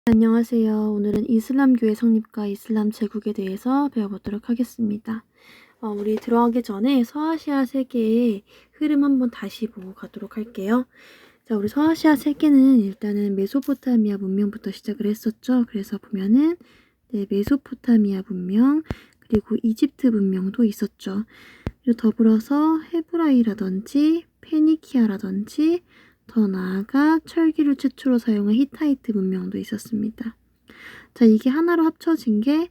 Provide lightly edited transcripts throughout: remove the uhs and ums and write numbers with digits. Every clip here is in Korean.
안녕하세요. 오늘은 이슬람교의 성립과 이슬람 제국에 대해서 배워보도록 하겠습니다. 우리 들어가기 전에 서아시아 세계의 흐름 한번 다시 보고 가도록 할게요. 자, 우리 서아시아 세계는 일단은 메소포타미아 문명부터 시작을 했었죠. 그래서 보면은 메소포타미아 문명, 그리고 이집트 문명도 있었죠. 그리고 더불어서 헤브라이라든지 페니키아라든지 더 나아가 철기를 최초로 사용한 히타이트 문명도 있었습니다. 자, 이게 하나로 합쳐진 게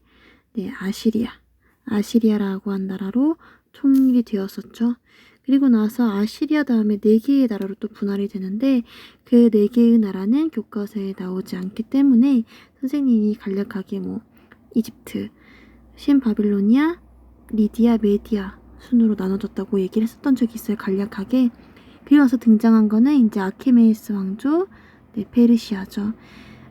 아시리아라고 한 나라로 통일이 되었었죠. 그리고 나서 아시리아 다음에 4개의 나라로 또 분할이 되는데 그 4개의 나라는 교과서에 나오지 않기 때문에 선생님이 간략하게 이집트, 신바빌로니아, 리디아, 메디아 순으로 나눠졌다고 얘기를 했었던 적이 있어요. 간략하게. 그리고 나서 등장한 거는 이제 아케메네스 왕조, 페르시아죠.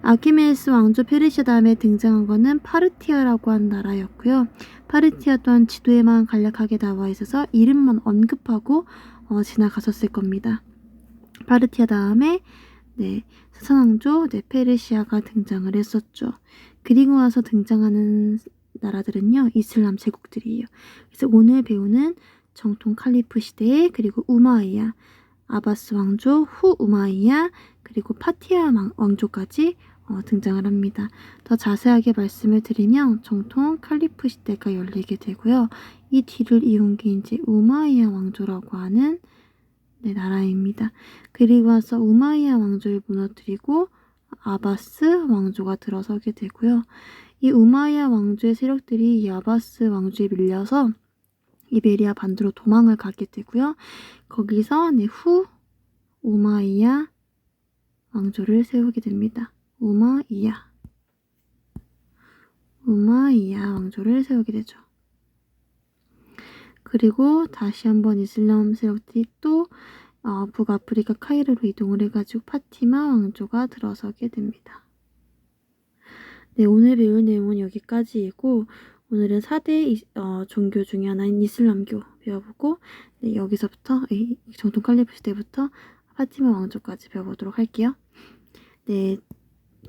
아케메네스 왕조 페르시아 다음에 등장한 거는 파르티아라고 한 나라였고요. 파르티아 또한 지도에만 간략하게 나와 있어서 이름만 언급하고 지나갔었을 겁니다. 파르티아 다음에 사산왕조 페르시아가 등장을 했었죠. 그리고 와서 등장하는 나라들은요, 이슬람 제국들이에요. 그래서 오늘 배우는 정통 칼리프 시대에 그리고 우마이야, 아바스 왕조, 후 우마이야, 그리고 파티아 왕조까지 등장을 합니다. 더 자세하게 말씀을 드리면 정통 칼리프 시대가 열리게 되고요. 이 뒤를 이은 게 이제 우마이야 왕조라고 하는 나라입니다. 그리고 와서 우마이야 왕조를 무너뜨리고 아바스 왕조가 들어서게 되고요. 이 우마이야 왕조의 세력들이 이 아바스 왕조에 밀려서 이베리아 반도로 도망을 가게 되고요. 거기서 후 우마이야 왕조를 세우게 됩니다. 우마이야 왕조를 세우게 되죠. 그리고 다시 한번 이슬람 세력들이 또 북아프리카 카이로로 이동을 해가지고 파티마 왕조가 들어서게 됩니다. 네, 오늘 배울 내용은 여기까지이고 오늘은 4대 종교 중에 하나인 이슬람교 배워보고 여기서부터 정통 칼리프 시대부터 파티마 왕조까지 배워보도록 할게요. 네,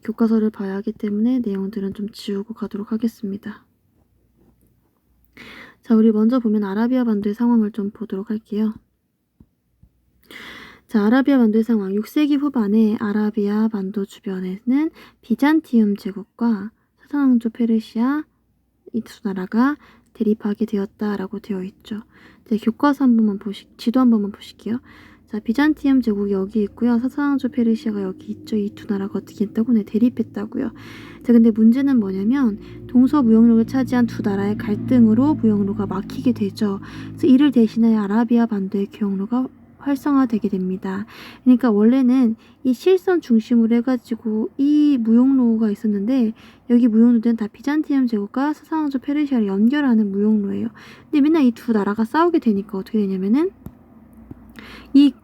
교과서를 봐야 하기 때문에 내용들은 좀 지우고 가도록 하겠습니다. 자, 우리 먼저 보면 아라비아 반도의 상황을 좀 보도록 할게요. 자, 아라비아 반도의 상황. 6세기 후반에 아라비아 반도 주변에는 비잔티움 제국과 사산왕조 페르시아 이 두 나라가 대립하게 되었다라고 되어 있죠. 네, 교과서 지도 한 번만 보실게요. 자, 비잔티움 제국이 여기 있고요. 사산왕조 페르시아가 여기 있죠. 이 두 나라가 어떻게 했다고? 대립했다고요. 자, 근데 문제는 뭐냐면 동서 무역로를 차지한 두 나라의 갈등으로 무역로가 막히게 되죠. 그래서 이를 대신하여 아라비아 반도의 교역로가 활성화되게 됩니다. 그러니까 원래는 이 실선 중심으로 해가지고 이 무역로가 있었는데 여기 무역로들은 다 비잔티움 제국과 사산왕조 페르시아를 연결하는 무역로예요. 근데 맨날 이 두 나라가 싸우게 되니까 어떻게 되냐면은 이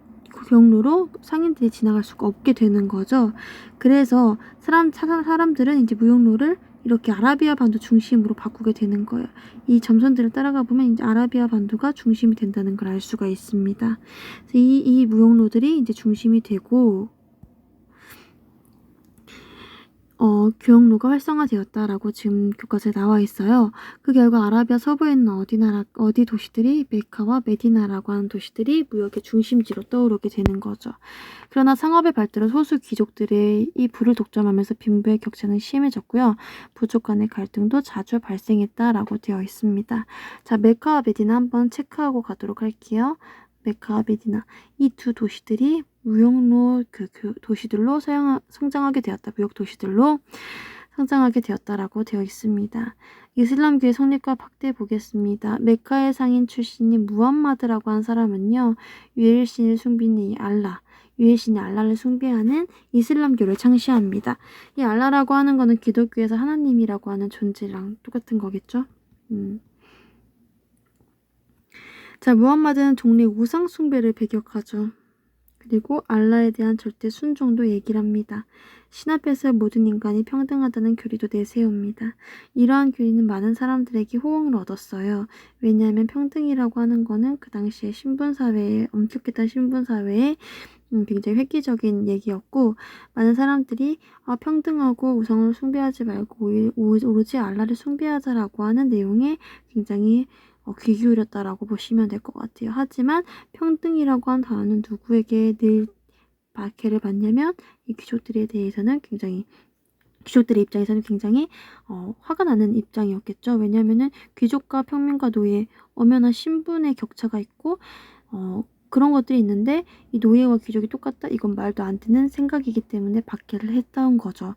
경로로 상인들이 지나갈 수가 없게 되는 거죠. 그래서 사람들은 이제 무역로를 이렇게 아라비아 반도 중심으로 바꾸게 되는 거예요. 이 점선들을 따라가 보면 이제 아라비아 반도가 중심이 된다는 걸 알 수가 있습니다. 그래서 이 무역로들이 이제 중심이 되고 교역로가 활성화되었다라고 지금 교과서에 나와 있어요. 그 결과 아라비아 서부에 있는 어디 도시들이 메카와 메디나라고 하는 도시들이 무역의 중심지로 떠오르게 되는 거죠. 그러나 상업의 발달로 소수 귀족들의 이 부를 독점하면서 빈부의 격차는 심해졌고요. 부족 간의 갈등도 자주 발생했다라고 되어 있습니다. 자, 메카와 메디나 한번 체크하고 가도록 할게요. 메카와 메디나 이 두 도시들이 무역로 도시들로 성장하게 되었다. 무역 도시들로 성장하게 되었다라고 되어 있습니다. 이슬람교의 성립과 확대 보겠습니다. 메카의 상인 출신인 무함마드라고 한 사람은요. 유일신을 숭배하는 유일신의 알라를 숭배하는 이슬람교를 창시합니다. 이 알라라고 하는 거는 기독교에서 하나님이라고 하는 존재랑 똑같은 거겠죠? 자, 무함마드는 종래 우상 숭배를 배격하죠. 그리고 알라에 대한 절대 순종도 얘기를 합니다. 신 앞에서 모든 인간이 평등하다는 교리도 내세웁니다. 이러한 교리는 많은 사람들에게 호응을 얻었어요. 왜냐하면 평등이라고 하는 거는 그 당시에 신분사회에 엄격했던 신분사회에 굉장히 획기적인 얘기였고 많은 사람들이 평등하고 우상을 숭배하지 말고 오로지 알라를 숭배하자라고 하는 내용에 굉장히 귀 기울였다라고 보시면 될 것 같아요. 하지만 평등이라고 한 단어는 누구에게 늘 박해를 받냐면 이 귀족들에 대해서는 귀족들의 입장에서는 굉장히 화가 나는 입장이었겠죠. 왜냐하면은 귀족과 평민과 노예, 엄연한 신분의 격차가 있고 그런 것들이 있는데 이 노예와 귀족이 똑같다? 이건 말도 안 되는 생각이기 때문에 박해를 했던 거죠.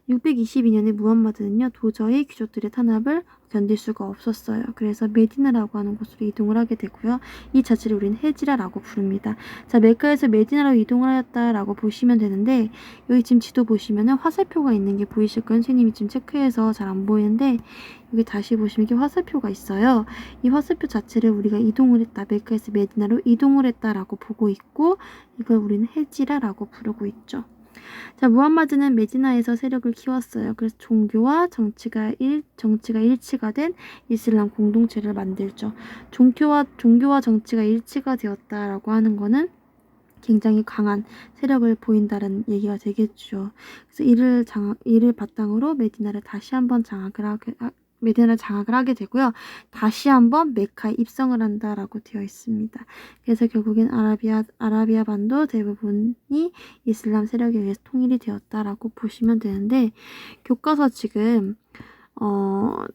622년에 무함마드는요. 도저히 귀족들의 탄압을 견딜 수가 없었어요. 그래서 메디나라고 하는 곳으로 이동을 하게 되고요. 이 자체를 우리는 헤지라라고 부릅니다. 자, 메카에서 메디나로 이동을 하였다라고 보시면 되는데 여기 지금 지도 보시면은 화살표가 있는 게 보이실 거예요. 선생님이 지금 체크해서 잘 안 보이는데 여기 다시 보시면 이렇게 화살표가 있어요. 이 화살표 자체를 우리가 이동을 했다. 메카에서 메디나로 이동을 했다라고 보고 있고 이걸 우리는 헤지라라고 부르고 있죠. 자, 무함마드는 메디나에서 세력을 키웠어요. 그래서 종교와 정치가 일치가 된 이슬람 공동체를 만들죠. 종교와 정치가 일치가 되었다라고 하는 거는 굉장히 강한 세력을 보인다는 얘기가 되겠죠. 그래서 이를 바탕으로 메디나를 장악을 하게 되고요. 다시 한번 메카에 입성을 한다라고 되어 있습니다. 그래서 결국엔 아라비아 반도 대부분이 이슬람 세력에 의해서 통일이 되었다라고 보시면 되는데 교과서 지금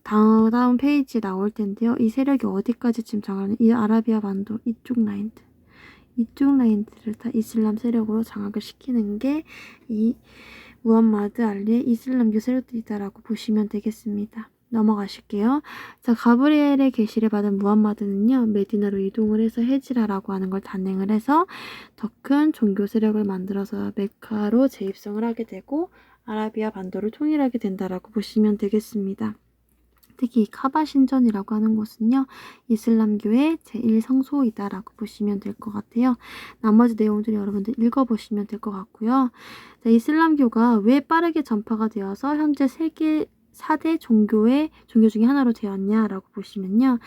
다음 페이지 나올 텐데요. 이 세력이 어디까지 지금 장악하는 이 아라비아 반도 이쪽 라인들을 다 이슬람 세력으로 장악을 시키는 게 이 무함마드 알리의 이슬람교 세력들이다라고 보시면 되겠습니다. 넘어가실게요. 자, 가브리엘의 계시를 받은 무함마드는요. 메디나로 이동을 해서 헤지라라고 하는 걸 단행을 해서 더 큰 종교 세력을 만들어서 메카로 재입성을 하게 되고 아라비아 반도를 통일하게 된다라고 보시면 되겠습니다. 특히 이 카바 신전이라고 하는 곳은요. 이슬람교의 제1성소이다라고 보시면 될 것 같아요. 나머지 내용들 여러분들 읽어보시면 될 것 같고요. 자, 이슬람교가 왜 빠르게 전파가 되어서 현재 세계 4대 종교 중에 하나로 되었냐라고 보시면요.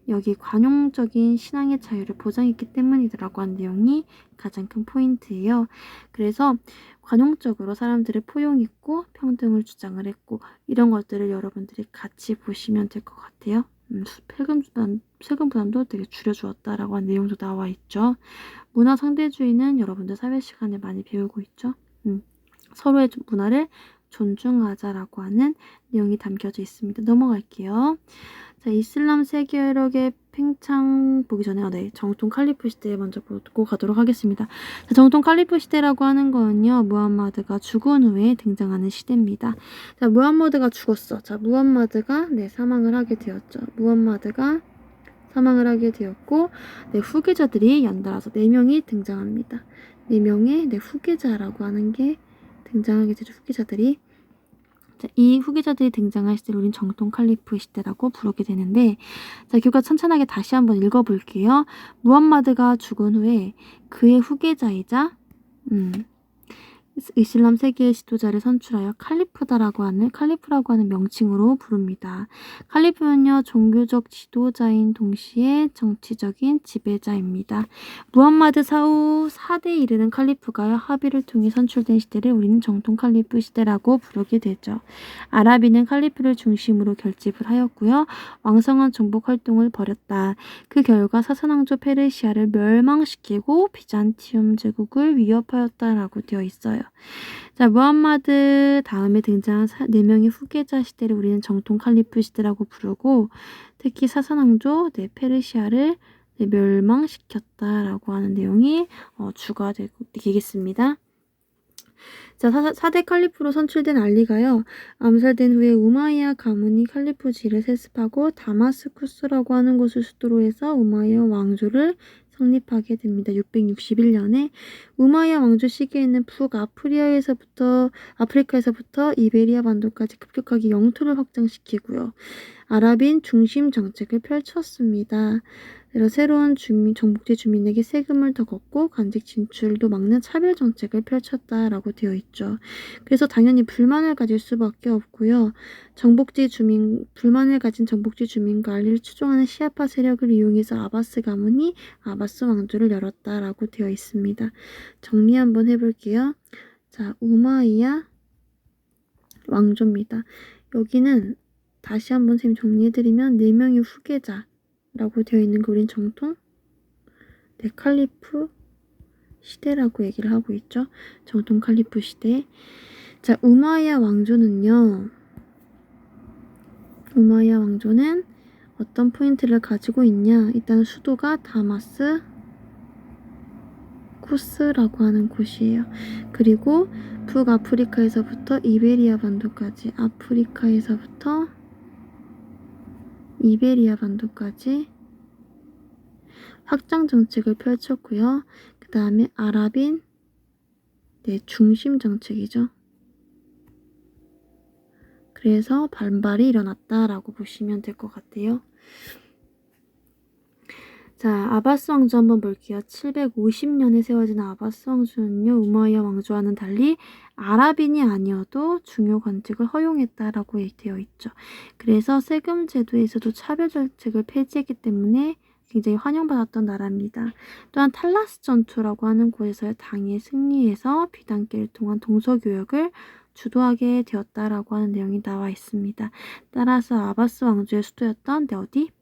여기 관용적인 신앙의 자유를 보장했기 때문이라고 하는 내용이 가장 큰 포인트예요. 그래서 관용적으로 사람들을 포용했고 평등을 주장을 했고 이런 것들을 여러분들이 같이 보시면 될 것 같아요. 세금 부담도 되게 줄여주었다라고 하는 내용도 나와 있죠. 문화 상대주의는 여러분들 사회 시간에 많이 배우고 있죠. 서로의 문화를 존중하자라고 하는 내용이 담겨져 있습니다. 넘어갈게요. 자, 이슬람 세계력의 팽창 보기 전에 정통 칼리프 시대 먼저 보고 가도록 하겠습니다. 자, 정통 칼리프 시대라고 하는 거는요. 무함마드가 죽은 후에 등장하는 시대입니다. 자, 무함마드가 죽었어. 자, 무함마드가 사망을 하게 되었죠. 무함마드가 사망을 하게 되었고 후계자들이 연달아서 4명이 등장합니다. 4명의 후계자라고 하는 게 등장하게 되죠. 후계자들이. 자, 이 후계자들이 등장할 시대를 우린 정통 칼리프 시대라고 부르게 되는데 자, 교과 천천하게 다시 한번 읽어볼게요. 무함마드가 죽은 후에 그의 후계자이자 이슬람 세계의 지도자를 선출하여 칼리프라고 하는 명칭으로 부릅니다. 칼리프는요, 종교적 지도자인 동시에 정치적인 지배자입니다. 무함마드 사후 4대에 이르는 칼리프가 합의를 통해 선출된 시대를 우리는 정통 칼리프 시대라고 부르게 되죠. 아라비는 칼리프를 중심으로 결집을 하였고요. 왕성한 정복 활동을 벌였다. 그 결과 사산왕조 페르시아를 멸망시키고 비잔티움 제국을 위협하였다라고 되어 있어요. 자, 무함마드 다음에 등장한 4명의 후계자 시대를 우리는 정통 칼리프 시대라고 부르고 특히 사산왕조 페르시아를 멸망시켰다라고 하는 내용이 주가 되겠습니다. 자, 4대 칼리프로 선출된 알리가요. 암살된 후에 우마이야 가문이 칼리프지를 세습하고 다마스쿠스라고 하는 곳을 수도로 해서 우마이야 왕조를 성립하게 됩니다. 661년에 우마이야 왕조 시기에는 북아프리카에서부터 이베리아 반도까지 급격하게 영토를 확장시키고요. 아랍인 중심 정책을 펼쳤습니다. 그래서 새로운 정복지 주민에게 세금을 더 걷고 간직 진출도 막는 차별 정책을 펼쳤다라고 되어 있죠. 그래서 당연히 불만을 가질 수밖에 없고요. 불만을 가진 정복지 주민과 알리를 추종하는 시아파 세력을 이용해서 아바스 가문이 아바스 왕조를 열었다라고 되어 있습니다. 정리 한번 해볼게요. 자, 우마이야 왕조입니다. 여기는 다시 한번 선생님 정리해드리면 4명의 후계자라고 되어 있는 거 우린 정통 칼리프 시대라고 얘기를 하고 있죠. 정통 칼리프 시대. 자, 우마이야 왕조는 어떤 포인트를 가지고 있냐? 일단 수도가 다마스 쿠스라고 하는 곳이에요. 그리고 북아프리카에서부터 이베리아 반도까지 확장 정책을 펼쳤고요. 그 다음에 아랍인 중심 정책이죠. 그래서 반발이 일어났다라고 보시면 될 것 같아요. 자, 아바스 왕조 한번 볼게요. 750년에 세워진 아바스 왕조는요, 우마이야 왕조와는 달리 아랍인이 아니어도 중요 관직을 허용했다라고 되어 있죠. 그래서 세금 제도에서도 차별 정책을 폐지했기 때문에 굉장히 환영받았던 나라입니다. 또한 탈라스 전투라고 하는 곳에서의 당의 승리에서 비단계를 통한 동서교역을 주도하게 되었다라고 하는 내용이 나와 있습니다. 따라서 아바스 왕조의 수도였던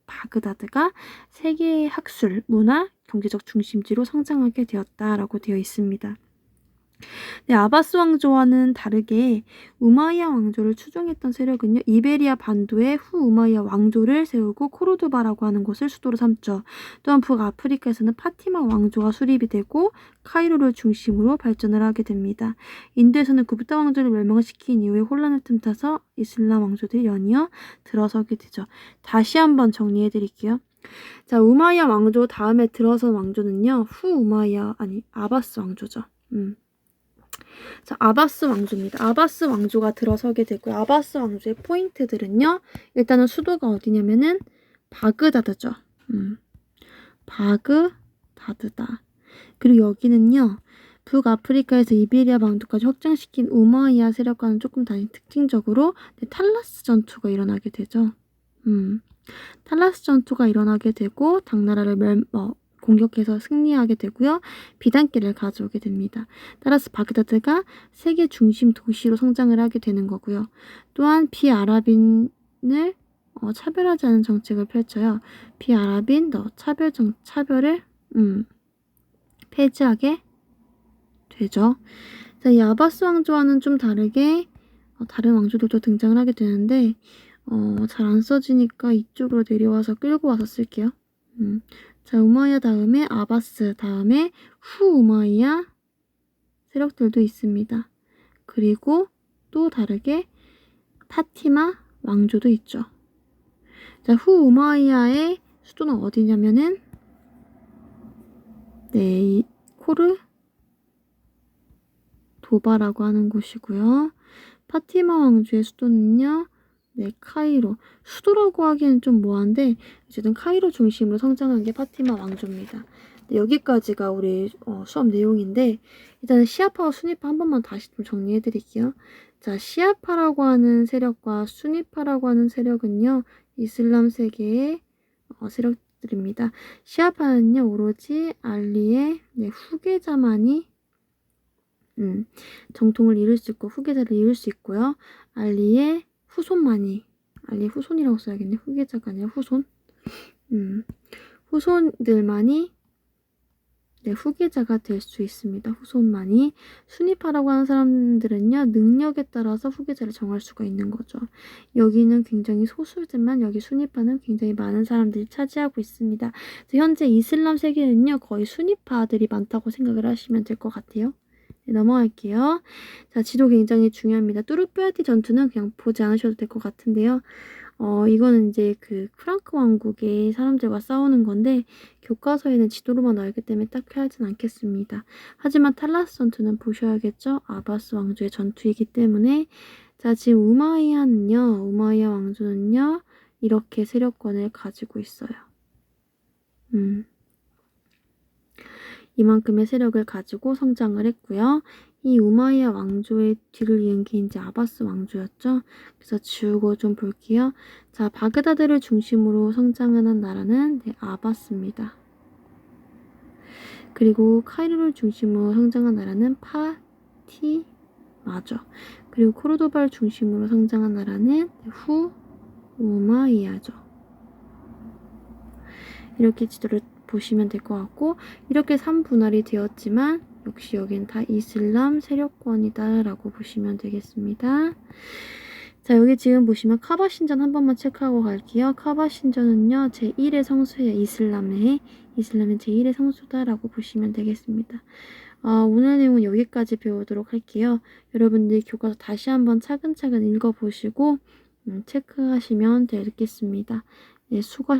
바그다드가 세계의 학술, 문화, 경제적 중심지로 성장하게 되었다라고 되어 있습니다. 네, 아바스 왕조와는 다르게 우마이야 왕조를 추종했던 세력은요. 이베리아 반도에 후 우마이야 왕조를 세우고 코르도바라고 하는 곳을 수도로 삼죠. 또한 북아프리카에서는 파티마 왕조가 수립이 되고 카이로를 중심으로 발전을 하게 됩니다. 인도에서는 구부타 왕조를 멸망시킨 이후에 혼란을 틈타서 이슬람 왕조들이 연이어 들어서게 되죠. 다시 한번 정리해 드릴게요. 자, 우마이야 왕조 다음에 들어선 왕조는요. 아바스 왕조죠. 자, 아바스 왕조입니다. 아바스 왕조가 들어서게 되고요. 아바스 왕조의 포인트들은요. 일단은 수도가 어디냐면은 바그다드죠. 바그다드다. 그리고 여기는요. 북아프리카에서 이베리아 반도까지 확장시킨 우마이야 세력과는 조금 다른 특징적으로 탈라스 전투가 일어나게 되죠. 탈라스 전투가 일어나게 되고 당나라를 공격해서 승리하게 되고요. 비단계를 가져오게 됩니다. 따라서 바그다드가 세계 중심 도시로 성장을 하게 되는 거고요. 또한 비아랍인을 차별하지 않은 정책을 펼쳐요. 비아랍인 차별을 폐지하게 되죠. 자, 이 아바스 왕조와는 좀 다르게 다른 왕조들도 등장을 하게 되는데 잘 안 써지니까 이쪽으로 내려와서 끌고 와서 쓸게요. 자, 우마이야 다음에 아바스, 다음에 후 우마이야 세력들도 있습니다. 그리고 또 다르게 파티마 왕조도 있죠. 자, 후 우마이야의 수도는 어디냐면은 코르도바라고 하는 곳이고요. 파티마 왕조의 수도는요. 카이로. 수도라고 하기에는 좀 뭐한데 어쨌든 카이로 중심으로 성장한 게 파티마 왕조입니다. 여기까지가 우리 수업 내용인데 일단은 시아파와 수니파 한 번만 다시 좀 정리해 드릴게요. 자, 시아파라고 하는 세력과 수니파라고 하는 세력은요. 이슬람 세계의 세력들입니다. 시아파는요. 오로지 알리의 후계자만이 정통을 이룰 수 있고 후계자를 이룰 수 있고요. 알리의 후손이라고 써야겠네. 후계자가 아니라 후손. 후손들만이 후계자가 될 수 있습니다. 후손만이. 수니파라고 하는 사람들은요. 능력에 따라서 후계자를 정할 수가 있는 거죠. 여기는 굉장히 소수지만 여기 수니파는 굉장히 많은 사람들이 차지하고 있습니다. 현재 이슬람 세계는요. 거의 수니파들이 많다고 생각을 하시면 될 것 같아요. 네, 넘어갈게요. 자, 지도 굉장히 중요합니다. 뚜르푸야티 전투는 그냥 보지 않으셔도 될 것 같은데요. 이거는 이제 그 프랑크 왕국의 사람들과 싸우는 건데 교과서에는 지도로만 나오기 때문에 딱히 하진 않겠습니다. 하지만 탈라스 전투는 보셔야겠죠? 아바스 왕조의 전투이기 때문에 자, 지금 우마이야 왕조는요. 이렇게 세력권을 가지고 있어요. 이만큼의 세력을 가지고 성장을 했고요. 이 우마이야 왕조의 뒤를 이은 게 이제 아바스 왕조였죠. 그래서 지우고 좀 볼게요. 자, 바그다드를 중심으로 성장하는 나라는 아바스입니다. 그리고 카이로를 중심으로 성장한 나라는 파티마죠. 그리고 코르도바를 중심으로 성장한 나라는 우마이야죠. 이렇게 지도를 보시면 될 것 같고, 이렇게 3분할이 되었지만 역시 여긴 다 이슬람 세력권이다 라고 보시면 되겠습니다. 자, 여기 지금 보시면 카바 신전 한 번만 체크하고 갈게요. 카바 신전은요, 제1의 성수예요. 이슬람의 제1의 성수다라고 보시면 되겠습니다. 오늘 내용은 여기까지 배우도록 할게요. 여러분들 교과서 다시 한번 차근차근 읽어보시고 체크하시면 되겠습니다. 네, 수고하셨습니다.